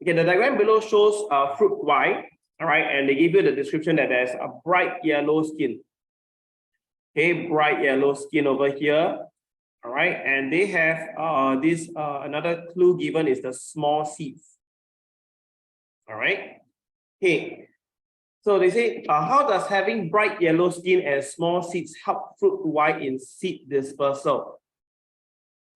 Okay, the diagram below shows fruit Y, all right, and they give you the description that there's a bright yellow skin. Okay, bright yellow skin over here, all right, and they have this another clue given is the small seeds. All right, okay, so they say how does having bright yellow skin and small seeds help fruit Y in seed dispersal?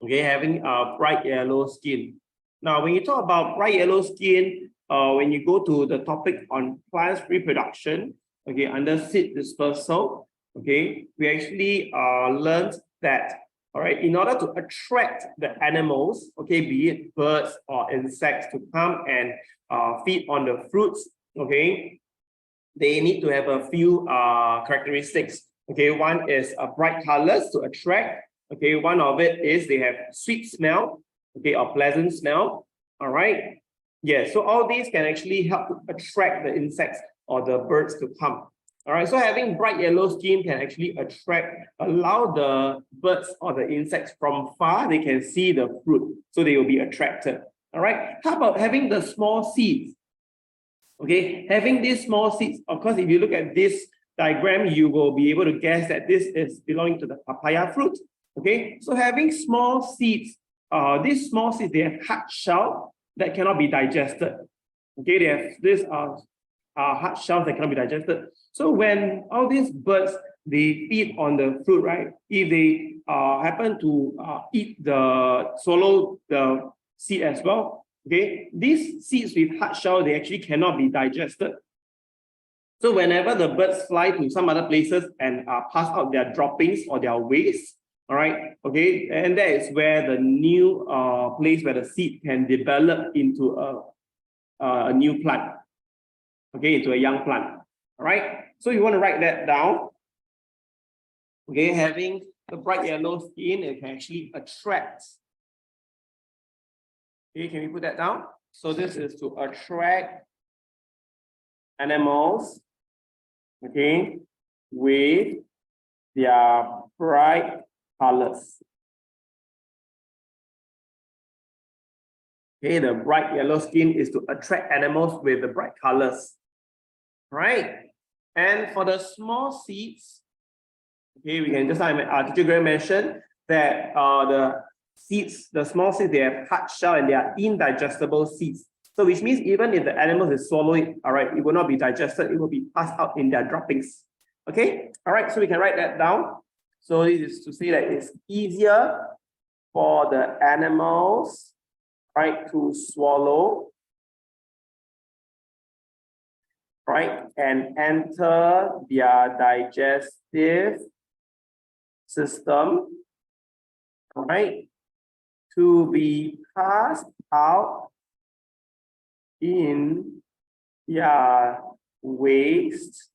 Okay, having a bright yellow skin. Now, when you talk about bright yellow skin, when you go to the topic on plants reproduction, okay, under seed dispersal, okay, we actually learned that, all right, in order to attract the animals, okay, be it birds or insects to come and feed on the fruits, okay, they need to have a few characteristics. Okay, one is bright colors to attract. Okay, one of it is they have sweet smell, okay, or pleasant smell. All right. Yeah, so all these can actually help to attract the insects or the birds to come. All right, so having bright yellow skin can actually allow the birds or the insects from far, they can see the fruit, so they will be attracted. All right, how about having the small seeds? Okay, having these small seeds, of course, if you look at this diagram, you will be able to guess that this is belonging to the papaya fruit. Okay, so having small seeds, these small seeds, they have hard shell that cannot be digested. Okay, they have this hard shells that cannot be digested. So when all these birds, they feed on the fruit, right? If they happen to swallow the seed as well, okay, these seeds with hard shell, they actually cannot be digested. So whenever the birds fly to some other places and pass out their droppings or their waste, all right, okay, and that is where the new place where the seed can develop into a new plant, okay, into a young plant, all right? So you want to write that down, okay, having the bright yellow skin, it can actually attract. Okay, can we put that down? So this is to attract animals, okay, with their bright colors. Okay, the bright yellow skin is to attract animals with the bright colors, right? And for the small seeds, okay, we can just like teacher Graham mentioned that the seeds, the small seeds, they have hard shell and they are indigestible seeds. So which means even if the animals is swallow it, all right, it will not be digested, it will be passed out in their droppings. Okay, all right, so we can write that down. So this is to say that it's easier for the animals, right, to swallow, right, and enter their digestive system, right, to be passed out in their waste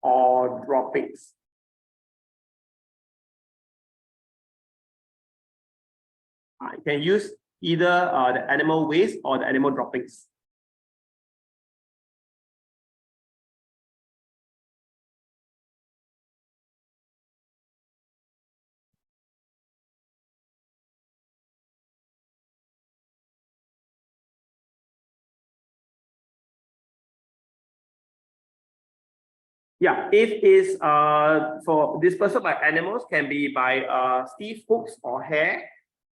or droppings. You can use either the animal waste or the animal droppings. Yeah, if it's for dispersal by animals, can be by stiff hooks or hair,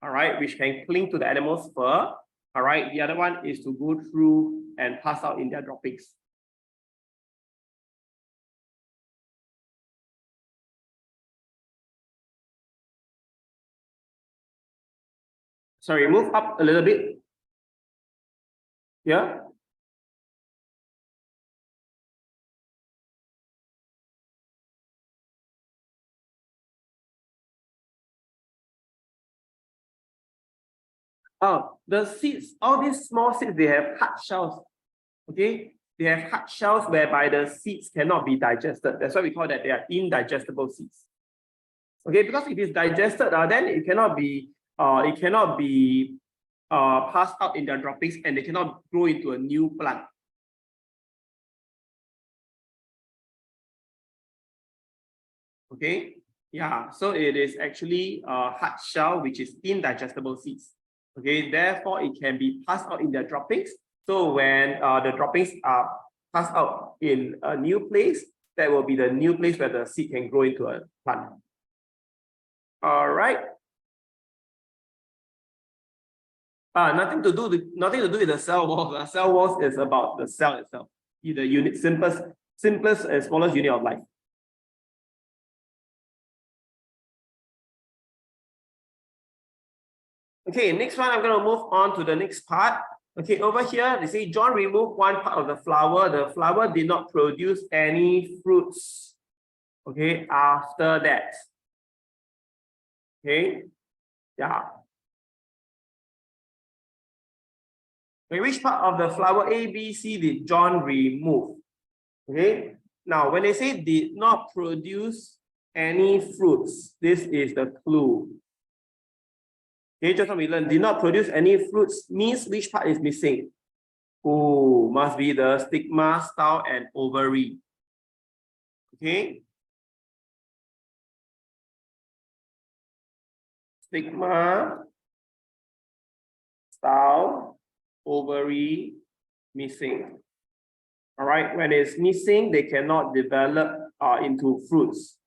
all right, which can cling to the animal's fur. All right, the other one is to go through and pass out in their droppings. Sorry, move up a little bit. Yeah. The seeds, all these small seeds, they have hard shells. Okay, they have hard shells whereby the seeds cannot be digested. That's why we call that they are indigestible seeds. Okay, because if it's digested, then it cannot be passed out in their droppings and they cannot grow into a new plant. Okay, yeah, so it is actually a hard shell which is indigestible seeds. Okay, therefore it can be passed out in their droppings So when the droppings are passed out in a new place, that will be the new place where the seed can grow into a plant. All right. Nothing to do with the cell walls. The cell walls is about the cell itself. The unit, simplest and smallest unit of life. Okay, next one, I'm going to move on to the next part. Okay, over here, they say John removed one part of the flower. The flower did not produce any fruits. Okay, after that. Okay, yeah. Okay, which part of the flower A, B, C did John remove? Okay, now when they say did not produce any fruits, this is the clue. Okay, just what we learned, did not produce any fruits means which part is missing? Oh, must be the stigma, style, and ovary. Okay. Stigma, style, ovary, missing. All right, when it's missing, they cannot develop into fruits.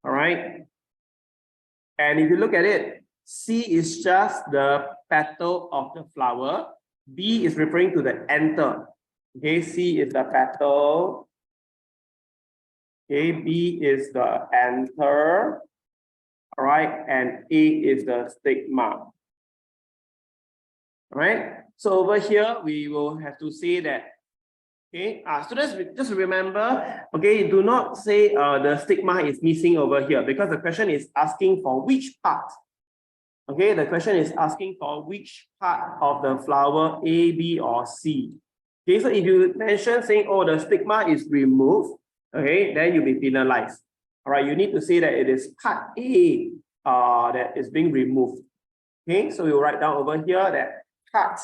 All right. And if you look at it, C is just the petal of the flower. B is referring to the anther. Okay, C is the petal. Okay, B is the anther. All right, and A is the stigma. All right, so over here, we will have to say that, okay, students, just remember, okay, do not say the stigma is missing over here because the question is asking for which part. Okay, the question is asking for which part of the flower, A, B, or C. Okay, so if you mention saying, oh, the stigma is removed, okay, then you'll be penalized. All right, you need to say that it is part A that is being removed. Okay, so you write down over here that part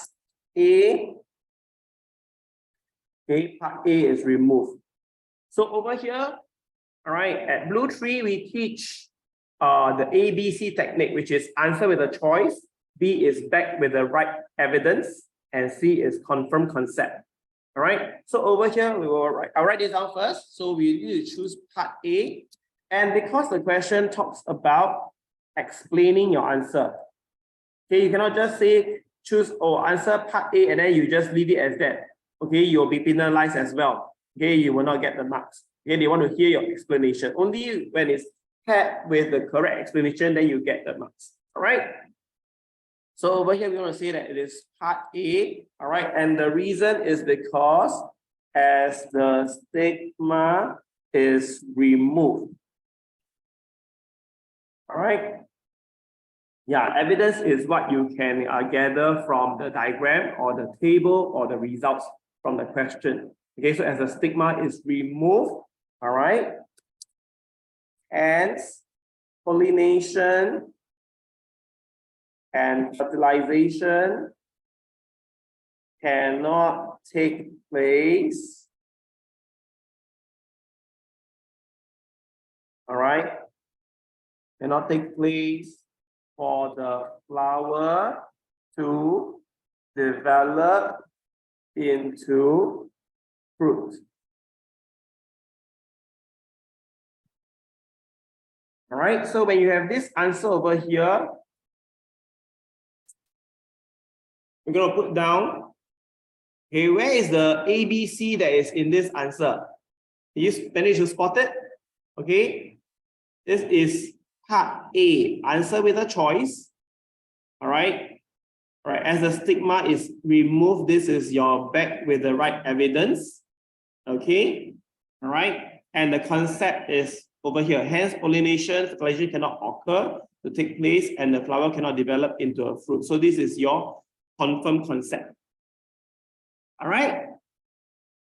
A, okay, part A is removed. So over here, all right, at BlueTree, we teach the ABC technique, which is answer with a choice, B is back with the right evidence, and C is confirm concept. All right, so over here, I'll write this down first. So we need to choose part A. And because the question talks about explaining your answer, okay, you cannot just say choose or answer part A and then you just leave it as that. Okay, you'll be penalized as well. Okay, you will not get the marks. Okay, they want to hear your explanation. Only when it's paired with the correct explanation, then you get the marks. All right. So over here, we want to say that it is part A. All right, and the reason is because as the stigma is removed. All right. Yeah, evidence is what you can gather from the diagram or the table or the results from the question. Okay, so as the stigma is removed, all right, ants, pollination, and fertilization cannot take place. All right, cannot take place for the flower to develop into fruit. All right, so when you have this answer over here, we're going to put down, okay, where is the ABC that is in this answer? Can you manage to spot it? Okay, this is part A, answer with a choice. All right. All right, as the stigma is removed, this is your back with the right evidence. Okay. All right. And the concept is over here. Hence, pollination, fertilization cannot occur to take place and the flower cannot develop into a fruit. So this is your confirmed concept. All right.